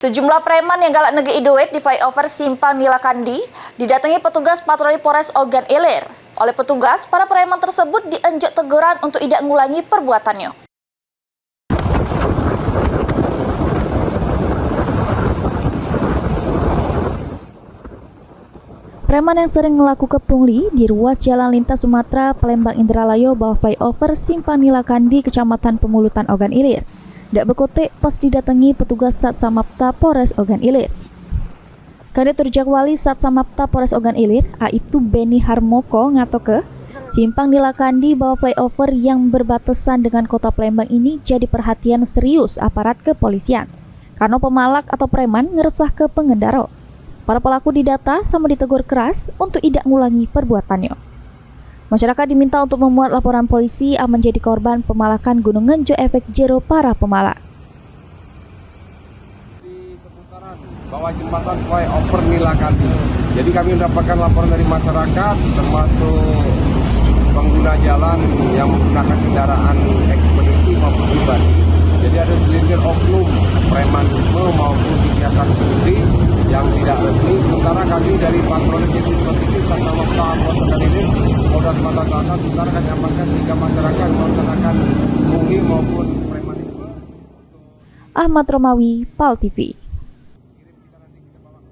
Sejumlah preman yang galak negei duit di flyover Simpang Nilakandi didatangi petugas patroli Polres Ogan Ilir. Oleh petugas, para preman tersebut diinjak teguran untuk tidak mengulangi perbuatannya. Preman yang sering melakukan pungli di ruas Jalan Lintas Sumatera, Palembang Indralayo bawah flyover Simpang Nilakandi, Kecamatan Pemulutan Ogan Ilir. Dak bekotek pas didatangi petugas Satsamapta Polres Ogan Ilir. Kandidat Jakwali Satsamapta Polres Ogan Ilir, aitu Beni Harmoko ngatoke, Simpang Nilakandi bawah flyover yang berbatasan dengan kota Palembang ini jadi perhatian serius aparat kepolisian. Karena pemalak atau preman ngeresah ke pengendara. Para pelaku didata sama ditegur keras untuk tidak mengulangi perbuatannya. Masyarakat diminta untuk memuat laporan polisi yang menjadi korban pemalakan Gunung Ngenjo efek jero para pemalak. Di seputaran bawah jembatan flyover Nilakandi. Jadi kami mendapatkan laporan dari masyarakat termasuk pengguna jalan yang menggunakan kendaraan ekspedisi maupun pribadi. Jadi ada segelintir oknum premanisme maupun kegiatan pungli yang tidak resmi. Sementara kami dari patroli Polisi Satsamapta Polres Ogan Ilir, Polda Sumatera Selatan, sementara kami amankan 3 masyarakat melaksanakan pungli maupun premanisme. Ahmad Romawi, PAL TV.